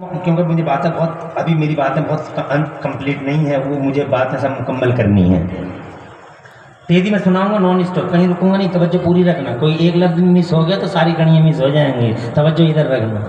کیونکہ مجھے باتیں بہت ابھی میری باتیں بہت کمپلیٹ نہیں ہے، وہ مجھے باتیں سب مکمل کرنی ہے. تیزی میں سناؤں گا، نان اسٹاپ، کہیں رکوں گا نہیں. توجہ پوری رکھنا، کوئی ایک لفظ مس ہو گیا تو ساری کڑیاں مس ہو جائیں گی. توجہ ادھر رکھنا.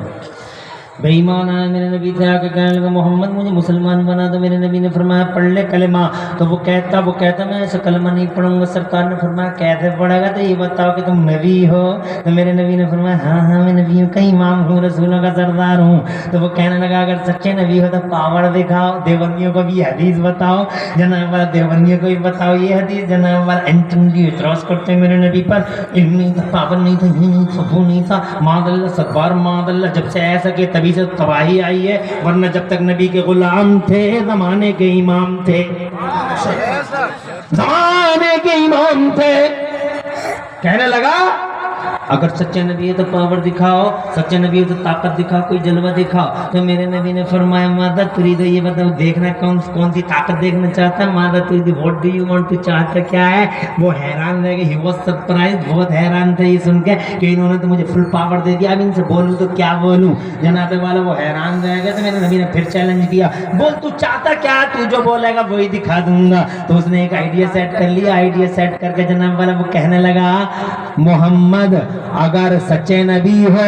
بے ایمان آیا میرے نبی سے آ کے کہنے لگا محمد مجھے مسلمان بنا دو. میرے نبی نے فرمایا پڑھ لے کلمہ. تو وہ کہتا میں ایسا کلمہ نہیں پڑھوں گا. سرکار نے فرمایا کیسے پڑھے گا؟ تو یہ بتاؤ کہ تم نبی ہو. تو میرے نبی نے فرمایا ہاں میں نبی ہوں، کئی امام ہوں، رسولوں کا سردار ہوں. تو وہ کہنے لگا اگر سچے نبی ہو تو پاور دکھاؤ. دیوبندیوں کو بھی حدیث بتاؤ جناب والا، دیوبندیوں کو بھی بتاؤ یہ حدیث جناب والا. اینٹنڈی اعتراض کرتے ہیں میرے نبی پر، علم نہیں تھا، پاور نہیں تھا، یہ نہیں سبو نہیں تھا. معاذ اللہ ستبار معاذ اللہ. جب سے ایسا کہ تبھی سے تباہی آئی ہے، ورنہ جب تک نبی کے غلام تھے زمانے کے امام تھے، زمانے کے امام تھے. کہنے لگا اگر سچے نبی ہے تو پاور دکھاؤ، سچے نبی ہے تو طاقت دکھاؤ، کوئی جلوہ دکھاؤ. تو میرے نبی نے فرمایا ماذا تريد، یہ بتاؤ دیکھنا کون سی طاقت دیکھنا چاہتا ہے. ماذا تريد، واٹ ڈو یو وانٹ، تو چاہتا کیا ہے. وہ حیران رہ گئے. ہی واز سرپرائز، بہت حیران تھے یہ سن کے کہ انہوں نے تو مجھے فل پاور دے دیا، اب ان سے بولوں تو کیا بولوں. جناب والا وہ حیران رہ گئے. تو میرے نبی نے پھر چیلنج کیا، بول تو چاہتا کیا، تو جو بولے گا وہی دکھا دوں گا. تو اس نے ایک آئیڈیا سیٹ کر لیا. آئیڈیا سیٹ کر کے جناب والا وہ کہنے لگا محمد اگر سچے نبی ہو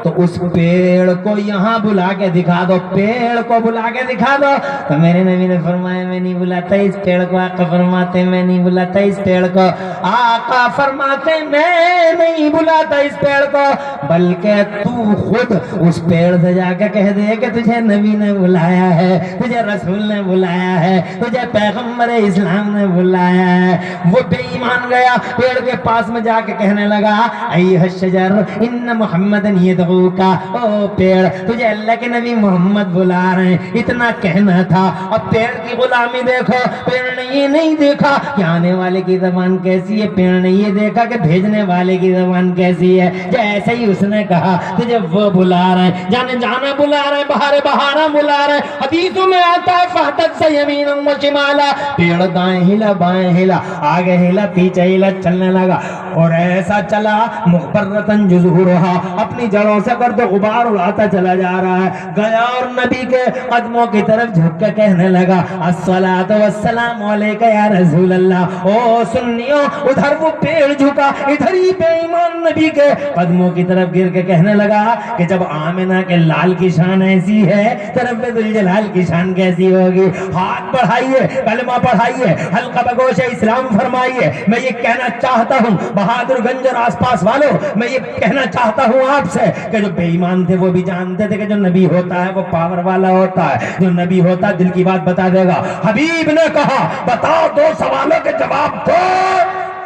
تو اس پیڑ کو یہاں بلا کے دکھا دو، پیڑ کو بلا کے دکھا دو. تو میرے نبی نے فرمایا میں نہیں بلاتا اس پیڑ کو. آقا فرماتے میں نہیں بلاتا اس پیڑ کو. آقا فرماتے میں نہیں بلاتا اس پیڑ کو، بلکہ تو خود اس پیڑ سے جا کے کہہ دے کہ تجھے نبی نے بلایا ہے، تجھے رسول نے بلایا ہے، تجھے پیغمبر اسلام نے بلایا ہے. وہ بے ایمان گیا پیڑ کے پاس میں جا کے کہنے لگا ایھا الشجر ان محمدن یدعوک، او پیڑ تجھے اللہ کے نبی محمد بلا رہے ہیں. اتنا کہنا تھا. اب پیڑ کی غلامی دیکھو. پیڑ نے یہ نہیں دیکھا کہ آنے والے کی زبان کیسی ہے، پیڑ نے یہ دیکھا کہ بھیجنے والے کی زبان کیسی ہے. جیسے ہی اس نے کہا تجھے وہ بلا رہے ہیں، جانا بلا رہے ہیں، بہارا بلا رہے ہیں. حدیثوں میں آتا ہے فاحتت سے یمینا و شمالا، پیڑ دائیں ہلا بائیں ہلا، آگے ہلا پیچھے ہلا، چلنے لگا. اور ایسا چلا مغبرتن جذورھا، اپنی جڑوں سے گرد و غبار اڑاتا چلا جا رہا ہے. گیا اور نبی کے قدموں کی طرف جھک کے کہنے لگا الصلاۃ والسلام علیک یا رسول اللہ. او سنیو، ادھر وہ پیڑ جھکا، ادھر ہی بے ایمان نبی کے قدموں کی طرف گر کے کہنے لگا کہ جب آمنہ کے لال کی شان ایسی ہے تو رب ذوالجلال کی شان کیسی ہوگی. ہاتھ بڑھائیے، کلمہ پڑھائیے، حلقہ بگوش اسلام فرمائیے. میں یہ کہنا چاہتا ہوں بہادر گنج اور آس پاس والوں، میں یہ کہنا چاہتا ہوں آپ سے کہ جو بے ایمان تھے وہ بھی جانتے تھے کہ جو نبی ہوتا ہے وہ پاور والا ہوتا ہے. جو نبی ہوتا ہے دل کی بات بتا دے گا. حبیب نے کہا بتاؤ 2 سوالوں کے جواب دو،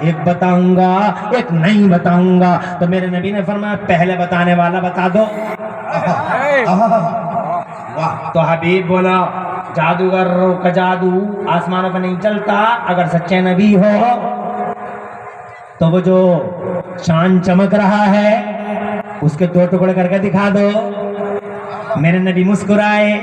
ایک بتاؤں گا ایک نہیں بتاؤں گا. تو میرے نبی نے فرمایا پہلے بتانے والا بتا دو. تو حبیب بولا جادوگر کا جادو آسمانوں پہ نہیں چلتا. اگر سچے نبی ہو تو وہ جو چاند چمک رہا ہے اس کے 2 ٹکڑے کر کے دکھا دو. میرے نبی مسکرائے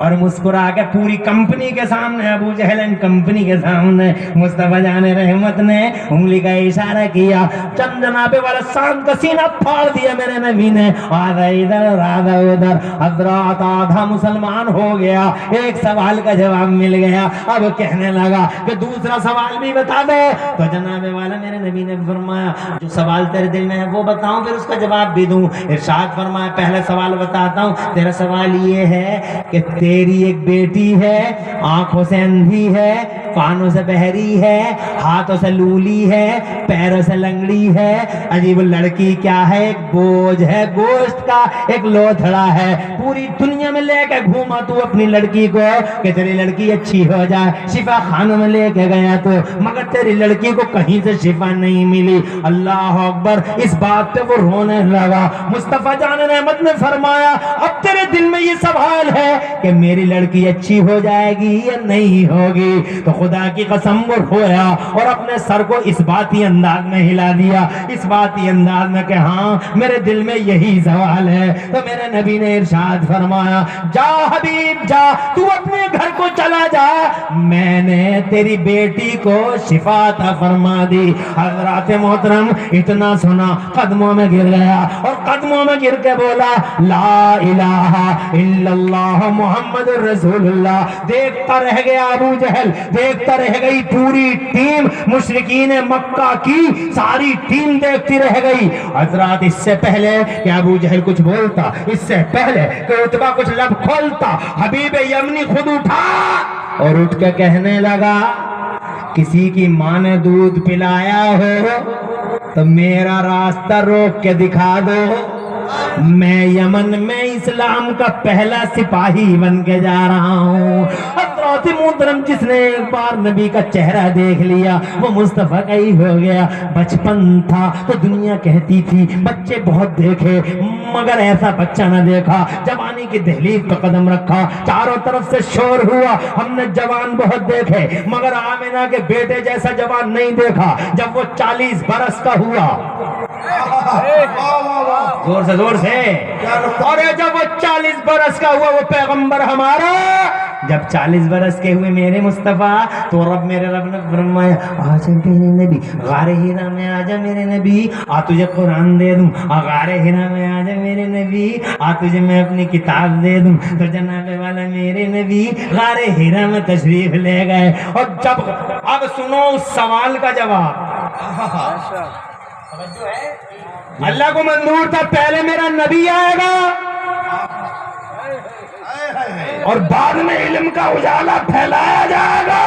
اور مسکرا کے پوری کمپنی کے سامنے، ابو جہل کمپنی کے سامنے مصطفیٰ جان رحمت نے انگلی کا اشارہ کیا. چند جنابے والا سام کا سینہ پھاڑ دیا میرے نبی نے. آدھا ادھر آدھا ادھر، حضرات آدھا مسلمان ہو گیا. ایک سوال کا جواب مل گیا. اب کہنے لگا کہ دوسرا سوال بھی بتا دو. تو جناب والا میرے نبی نے فرمایا جو سوال تیرے دل میں ہے وہ بتاؤں پھر اس کا جواب بھی دوں. ارشاد فرمایا پہلا سوال بتاتا ہوں. تیرا سوال یہ ہے کہ تیری ایک بیٹی ہے، آنکھوں سے اندھی ہے، کانوں سے بہری ہے، ہاتھوں سے لولی ہے، پیروں سے لنگڑی ہے. عجیب لڑکی کیا ہے؟ ایک بوجھ ہے، گوشت کا ایک لوتھڑا ہے. پوری دنیا میں لے کے گھوما تو اپنی لڑکی کو کہ تیری لڑکی اچھی ہو جائے. شفا خانوں میں لے کے گیا تو مگر تیری لڑکی کو کہیں سے شفا نہیں ملی. اللہ اکبر. اس بات پہ وہ رونے لگا. مصطفیٰ جان رحمت نے فرمایا اب تیرے دل میں یہ سوال ہے کہ میری لڑکی اچھی ہو جائے گی یا نہیں ہوگی. تو خدا کی قسم وہ رویا اور اپنے سر کو اس باتی انداز میں ہلا دیا، اس باتی انداز میں کہ ہاں میرے دل میں یہی سوال ہے۔ تو میرے نبی نے ارشاد فرمایا جا حبیب جا، تو اپنے گھر کو چلا جا، میں نے تیری بیٹی کو شفا عطا فرما دی۔ حضرات محترم اتنا سنا قدموں میں گر گیا اور قدموں میں گر کے بولا لا الہ الا اللہ محمد رسول اللہ۔ دیکھتا رہ گیا ابو جہل، دیکھتا رہ گئی پوری ٹیم، مشرکین مکہ کی ساری ٹیم دیکھتی رہ گئی۔ حضرات اس سے پہلے کہ ابو جہل کچھ بولتا، اس سے پہلے کہ عتبہ کچھ لب کھولتا، حبیب یمنی خود اٹھا اور اٹھ کے کہنے لگا کسی کی ماں نے دودھ پلایا ہو تو میرا راستہ روک کے دکھا دو، میں یمن میں اسلام کا پہلا سپاہی بن کے جا رہا ہوں۔ حضرات محترم جس نے ایک بار نبی کا چہرہ دیکھ لیا وہ مصطفیٰ کا ہی ہو گیا۔ بچپن تھا تو دنیا کہتی تھی بچے بہت دیکھے مگر ایسا بچہ نہ دیکھا۔ جوانی کی دہلیز پہ قدم رکھا، چاروں طرف سے شور ہوا، ہم نے جوان بہت دیکھے مگر آمنہ کے بیٹے جیسا جوان نہیں دیکھا۔ جب وہ 40 برس کا ہوا، زور سے اور جب وہ 40 برس کا ہوا، وہ پیغمبر ہمارا جب 40 برس کے ہوئے میرے مصطفیٰ، تو میرے رب نے فرمایا آجا میرے نبی غار ہیرا میں، آجا میرے نبی آ تجھے قرآن دے دوں، غار ہیرا میں آجا میرے نبی آ تجھے میں اپنی کتاب دے دوں۔ تو جناب والا میرے نبی غار ہیرا میں تشریف لے گئے۔ اور جب اب سنو اس سوال کا جواب، اللہ کو منظور تھا پہلے میرا نبی آئے گا اور بعد میں علم کا اجالا پھیلایا جائے گا۔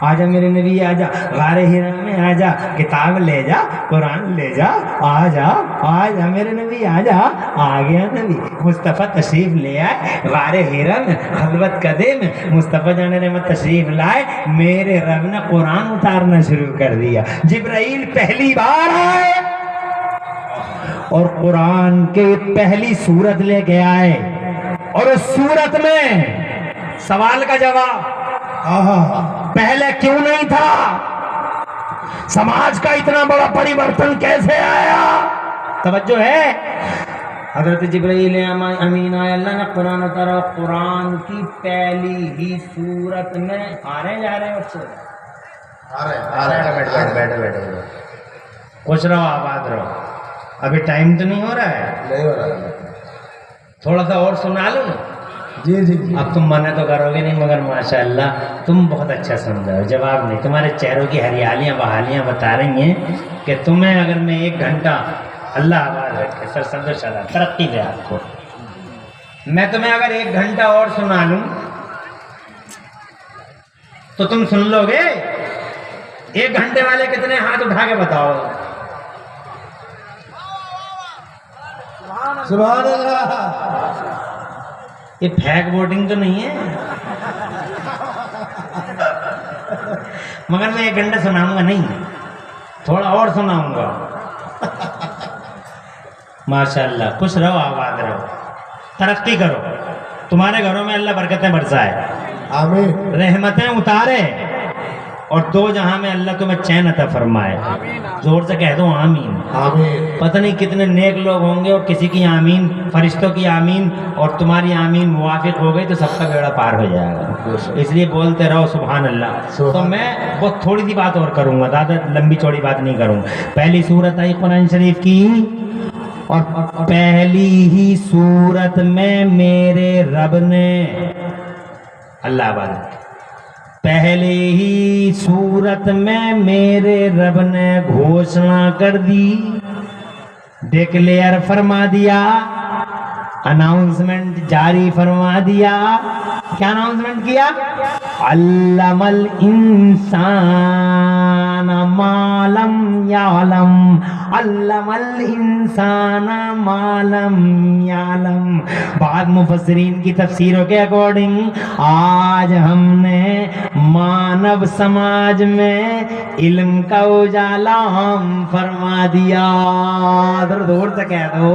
آجا میرے نبی آجا، غار ہیرا میں آجا، کتاب لے جا، قرآن لے جا، آجا آجا میرے نبی آجا۔ آ گیا نبی مصطفیٰ تشریف لے آئے غار ہیرا میں، خلوت کدے میں مصطفیٰ جان رحمت تشریف لائے۔ میرے رب نے قرآن اتارنا شروع کر دیا۔ جبرائیل پہلی بار آئے اور قرآن کے پہلی سورت لے کے آئے، اور اس سورت میں سوال کا جواب پہلے کیوں نہیں تھا، سماج کا اتنا بڑا پریورتن کیسے آیا؟ توجہ ہے؟ حضرت جبرائیل امین آئے، اللہ نے قرآن اتارا، قرآن کی پہلی ہی سورت میں آ رہے جا رہے ہیں بچے، بیٹھے خوش رہو آباد رہو۔ ابھی ٹائم تو نہیں ہو رہا ہے؟ نہیں ہو رہا ہے، تھوڑا سا اور سنا لوں۔ جی جی اب تم منع تو کرو گے نہیں مگر ماشاءاللہ تم بہت اچھا سمجھا ہو، جواب نہیں، تمہارے چہروں کی ہریالیاں بحالیاں بتا رہی ہیں کہ تمہیں اگر میں 1 گھنٹہ، اللہ آباد رکھے سر صدر چلا ترقی دے آپ کو، میں تمہیں اگر 1 گھنٹہ اور سنا لوں تو تم سن لو گے؟ 1 گھنٹے والے کتنے ہاتھ اٹھا کے بتاؤ؟ سبحان اللہ۔ یہ پھیک ووٹنگ تو نہیں ہے مگر میں 1 گھنٹہ سناؤں گا نہیں، تھوڑا اور سناؤں گا۔ ماشاءاللہ خوش رہو آباد رہو، ترقی کرو، تمہارے گھروں میں اللہ برکتیں برسائے، آمین، رحمتیں اتارے، اور 2 جہاں میں اللہ تمہیں چین عطا فرمائے۔ زور سے کہہ دو آمین۔ آمین۔ پتہ نہیں کتنے نیک لوگ ہوں گے اور کسی کی آمین، فرشتوں کی آمین اور تمہاری آمین موافق ہو گئی تو سب کا بیڑا پار ہو جائے گا، اس لیے بولتے رہو سبحان اللہ۔ تو میں بہت تھوڑی سی بات اور کروں گا، زیادہ لمبی چوڑی بات نہیں کروں گا۔ پہلی سورت آئی قرآن شریف کی، اور پہلی ہی سورت میں میرے رب نے، اللہ آباد، پہلے ہی سورت میں میرے رب نے گھوشنا کر دی، ڈکلیئر فرما دیا، اناؤنسمنٹ جاری فرما دیا۔ کیا اناؤنسمنٹ کیا؟ علم الانسان ما لم یعلم، علم الانسان ما لم یعلم۔ بعض مفسرین کی تفسیروں کے اکارڈنگ آج ہم نے مانو سماج میں علم کا اجالا ہم فرما دیا۔ دور سے کہہ دو،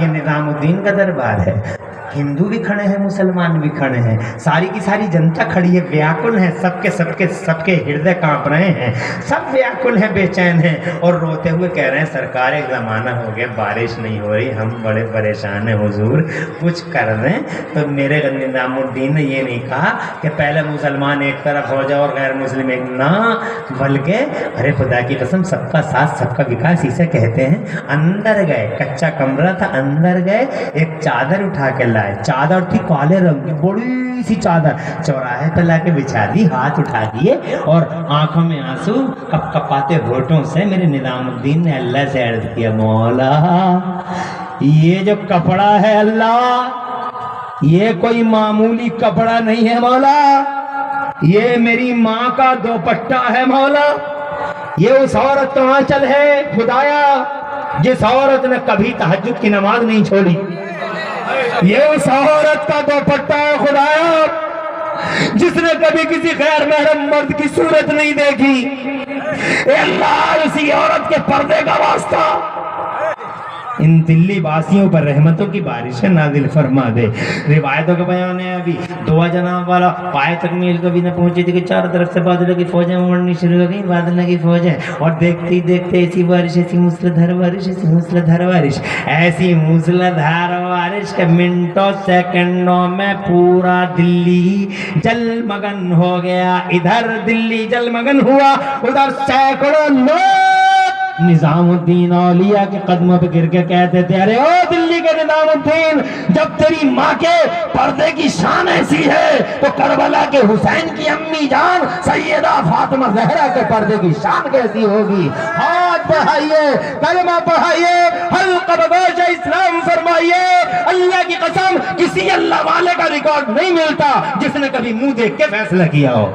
یہ نظام الدین کا دربار ہے. ہندو بھی کھڑے ہیں, مسلمان بھی کھڑے ہیں, ساری کی ساری جنتا کھڑی ہے, ویاکل ہے, سب کے ہردے کانپ رہے ہیں, سب ویاکل ہیں, بے چین ہیں, اور روتے ہوئے کہہ رہے ہیں سرکار ایک زمانہ ہو گیا بارش نہیں ہو رہی, ہم بڑے پریشان ہیں حضور, کچھ کر دیں. تو میرے نظام الدین نے یہ نہیں کہا کہ پہلے مسلمان ایک طرف ہو جائے اور غیر مسلم ایک, نہ, بلکہ ارے خدا کی قسم سب کا ساتھ سب کا وکاس اسے کہتے ہیں. اندر گئے, کچا کمرہ تھا, اندر گئے, ایک چادر اٹھا کے لائے, چادر تھی کالے رنگ کی, بڑی سی چادر, چوراہے پہ لا کے بچھا دی, ہاتھ اٹھا دیے, اور آنکھوں میں آنسو کپ کپاتے ہونٹوں سے میرے نظام الدین نے اللہ سے عرض کیا, مولا یہ جو کپڑا ہے اللہ, یہ کوئی معمولی کپڑا نہیں ہے مولا, یہ میری ماں کا دوپٹہ ہے مولا, یہ اس عورت کا آنچل ہے خدایا جس عورت نے کبھی تہجد کی نماز نہیں چھوڑی, یہ اس عورت کا دوپٹہ ہے خدایا جس نے کبھی کسی غیر محرم مرد کی صورت نہیں دیکھی, اے اللہ اسی عورت کے پردے کا واسطہ ان دلی واسیوں پر رحمتوں کی بارشیں نازل فرما دے. روایتوں کا بیان ہے, ابھی دعا جناب والا پائے تکمیل کبھی نہ پہنچی تھی کہ چاروں طرف سے بادلوں کی فوجیں اڑنی شروع ہو گئی, بادلوں کی فوجیں, اور دیکھتے دیکھتے ایسی بارش, ایسی موسلادھار بارش, ایسی موسلادھار بارش, ایسی موسلادھار بارش کہ منٹوں سیکنڈوں میں پورا دلی جلمگن ہو گیا. ادھر دلی جلمگن ہوا, ادھر سینکڑوں لوگ نظام الدین اولیاء کے قدموں پہ گر کے کہتے تھے, ارے او دلی کے نظام الدین, جب تیری ماں کے پردے کی شان ایسی ہے تو کربلا کے حسین کی امی جان سیدہ فاطمہ زہرا کے پردے کی شان کیسی ہوگی. ہاتھ بڑھائیے, کلمہ پڑھائیے, حلقہ بگوش اسلام فرمائیے. اللہ کی قسم کسی اللہ والے کا ریکارڈ نہیں ملتا جس نے کبھی منہ دیکھ کے فیصلہ کیا ہو.